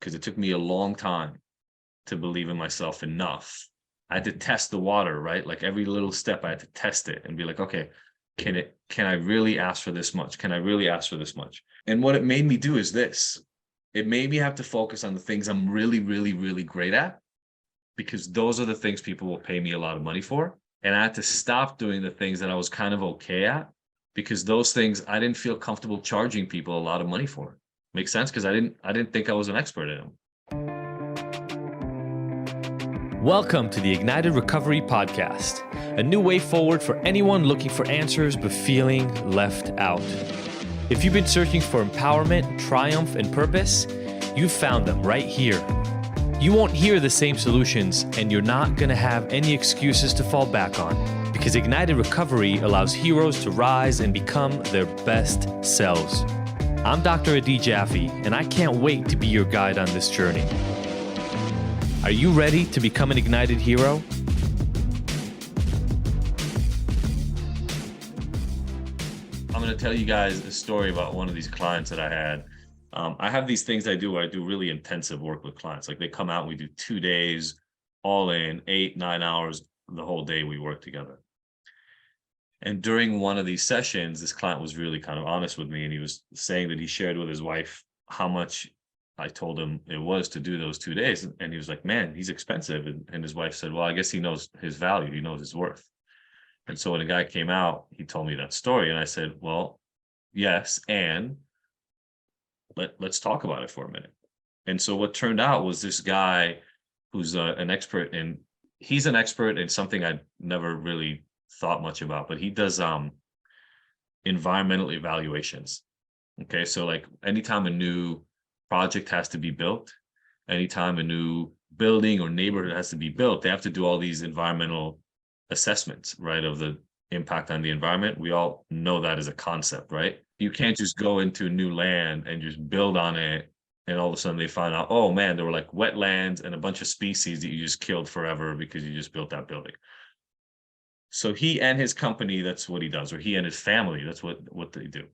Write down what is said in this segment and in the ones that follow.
because it took me a long time to believe in myself enough. I had to test the water, right? Like every little step I had to test it and be like, okay, can I really ask for this much? Can I really ask for this much? And what it made me do is this. It made me have to focus on the things I'm really, really, really great at, because those are the things people will pay me a lot of money for. And I had to stop doing the things that I was kind of okay at, because those things I didn't feel comfortable charging people a lot of money for. Makes sense? Because I didn't think I was an expert in them. Welcome to the Ignited Recovery Podcast, a new way forward for anyone looking for answers but feeling left out. If you've been searching for empowerment, triumph, and purpose, you've found them right here. You won't hear the same solutions, and you're not going to have any excuses to fall back on, because Ignited Recovery allows heroes to rise and become their best selves. I'm Dr. Sophie Jaffe, and I can't wait to be your guide on this journey. Are you ready to become an ignited hero? I'm going to tell you guys a story about one of these clients that I had. I have these things I do where I do really intensive work with clients. Like they come out and we do 2 days, all in, 8-9 hours, the whole day we work together. And during one of these sessions, this client was really kind of honest with me, and he was saying that he shared with his wife how much I told him it was to do those 2 days. And he was like, man, he's expensive. And his wife said, well, I guess he knows his value. He knows his worth. And so when the guy came out, he told me that story. And I said, well, yes. And let's talk about it for a minute. And so what turned out was this guy who's an expert in, he's an expert in something I'd never really thought much about, but he does environmental evaluations. Okay. So like anytime a new project has to be built, anytime a new building or neighborhood has to be built, they have to do all these environmental assessments, right, of the impact on the environment. We all know that as a concept, right? You can't just go into new land and just build on it, and all of a sudden they find out, oh man, there were like wetlands and a bunch of species that you just killed forever because you just built that building. So he and his company, that's what he does, or he and his family, that's what they do.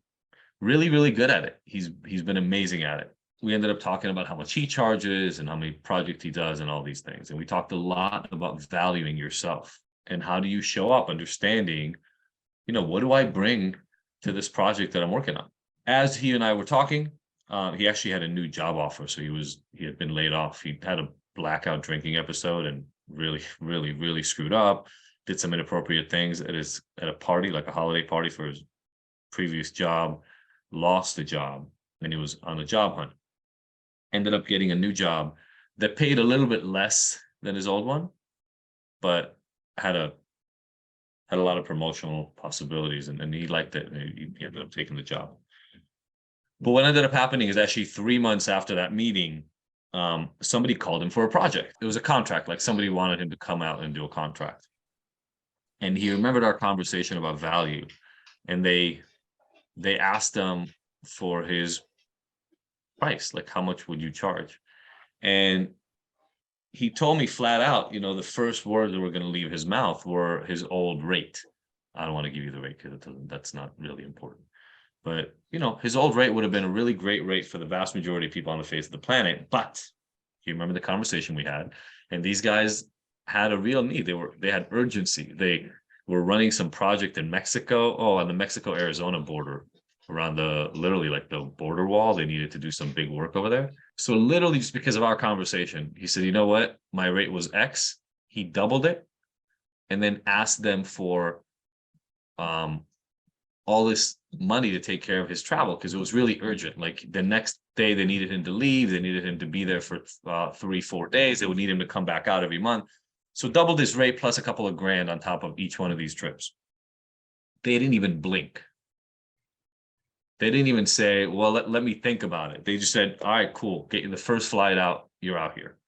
Really, really good at it. He's been amazing at it. We ended up talking about how much he charges and how many projects he does and all these things. And we talked a lot about valuing yourself and how do you show up, understanding, what do I bring to this project that I'm working on? As he and I were talking, he actually had a new job offer. So he had been laid off. He had a blackout drinking episode and really, really, really screwed up, did some inappropriate things at a party, like a holiday party for his previous job, lost the job, and he was on the job hunt. Ended up getting a new job that paid a little bit less than his old one, but had a lot of promotional possibilities, and he liked it. And he ended up taking the job. But what ended up happening is actually 3 months after that meeting, somebody called him for a project. It was a contract, like somebody wanted him to come out and do a contract. And he remembered our conversation about value, and they asked him for his price, like how much would you charge? And he told me flat out, the first words that were going to leave his mouth were his old rate. I don't want to give you the rate because that's not really important. But, his old rate would have been a really great rate for the vast majority of people on the face of the planet. But you remember the conversation we had, and these guys had a real need. They had urgency. They were running some project in Mexico, on the Mexico-Arizona border, around literally like the border wall. They needed to do some big work over there. So literally just because of our conversation, he said, you know what? My rate was X. He doubled it and then asked them for all this money to take care of his travel, because it was really urgent. Like the next day they needed him to leave. They needed him to be there for 3-4 days. They would need him to come back out every month. So doubled his rate plus a couple of grand on top of each one of these trips. They didn't even blink. They didn't even say, well, let me think about it. They just said, all right, cool. Get you the first flight out. You're out here.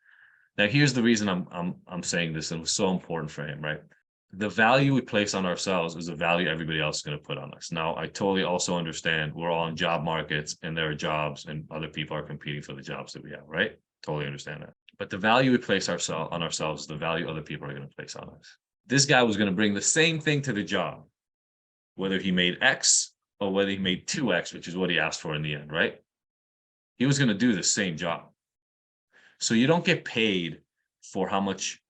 Now, here's the reason I'm saying this, and it was so important for him, right? The value we place on ourselves is the value everybody else is going to put on us. Now, I totally also understand we're all in job markets and there are jobs and other people are competing for the jobs that we have, right? Totally understand that. But the value we place on ourselves is the value other people are going to place on us. This guy was going to bring the same thing to the job, whether he made X or whether he made 2X, which is what he asked for in the end, right? He was going to do the same job. So you don't get paid for how much,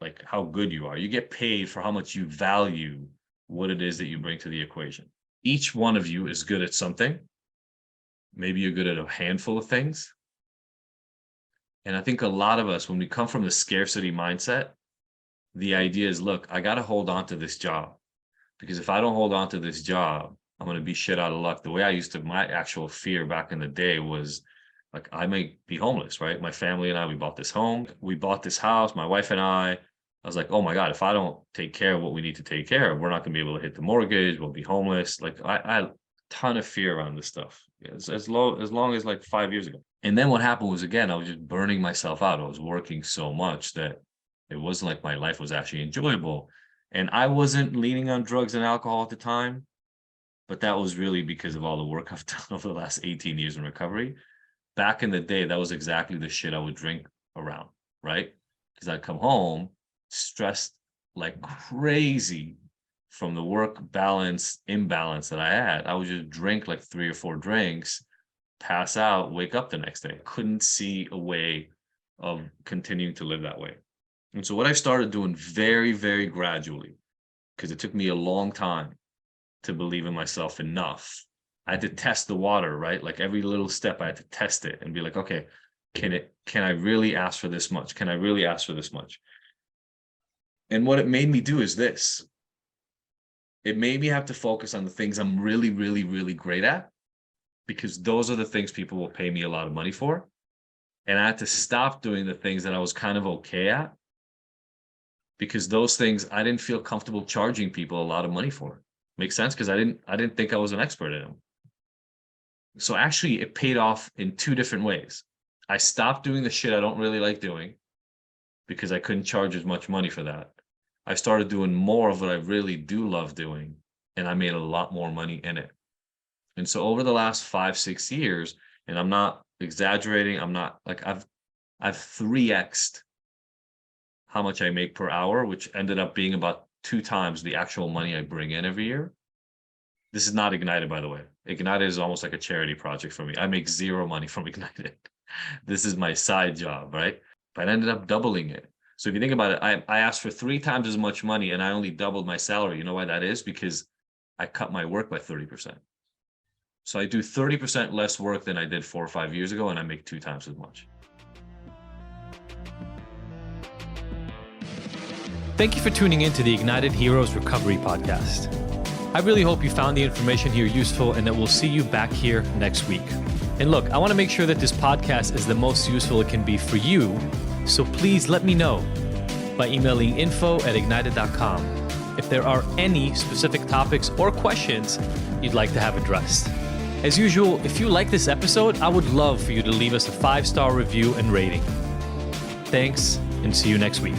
like how good you are. You get paid for how much you value what it is that you bring to the equation. Each one of you is good at something. Maybe you're good at a handful of things. And I think a lot of us, when we come from the scarcity mindset, the idea is, look, I got to hold on to this job, because if I don't hold on to this job, I'm going to be shit out of luck. The way I used to, my actual fear back in the day was like, I may be homeless, right? My family and I, we bought this home, we bought this house, my wife and I was like, oh my God, if I don't take care of what we need to take care of, we're not going to be able to hit the mortgage. We'll be homeless. Like I had a ton of fear around this stuff. As long as like 5 years ago. And then what happened was, again, I was just burning myself out. I was working so much that it wasn't like my life was actually enjoyable. And I wasn't leaning on drugs and alcohol at the time, but that was really because of all the work I've done over the last 18 years in recovery. Back in the day, that was exactly the shit I would drink around, right? Because I'd come home stressed like crazy from the work balance imbalance that I had. I would just drink like 3 or 4 drinks, pass out, wake up the next day. Couldn't see a way of continuing to live that way. And so what I started doing very, very gradually, because it took me a long time to believe in myself enough, I had to test the water, right? Like every little step I had to test it and be like, okay, can I really ask for this much? Can I really ask for this much? And what it made me do is this. It made me have to focus on the things I'm really, really, really great at, because those are the things people will pay me a lot of money for. And I had to stop doing the things that I was kind of okay at, because those things I didn't feel comfortable charging people a lot of money for. Makes sense? Because I didn't think I was an expert in them. So actually it paid off in 2 different ways. I stopped doing the shit I don't really like doing because I couldn't charge as much money for that. I started doing more of what I really do love doing, and I made a lot more money in it. And so over the last 5-6 years, and I'm not exaggerating, I'm not like, I've 3x'd how much I make per hour, which ended up being about 2 times the actual money I bring in every year. This is not Ignited, by the way. Ignited is almost like a charity project for me. I make 0 money from Ignited. This is my side job, right? But I ended up doubling it. So if you think about it, I asked for 3 times as much money and I only doubled my salary. You know why that is? Because I cut my work by 30%. So I do 30% less work than I did 4 or 5 years ago, and I make 2 times as much. Thank you for tuning in to the Ignited Heroes Recovery Podcast. I really hope you found the information here useful and that we'll see you back here next week. And look, I want to make sure that this podcast is the most useful it can be for you, so please let me know by emailing info@ignited.com if there are any specific topics or questions you'd like to have addressed. As usual, if you like this episode, I would love for you to leave us a 5-star review and rating. Thanks, and see you next week.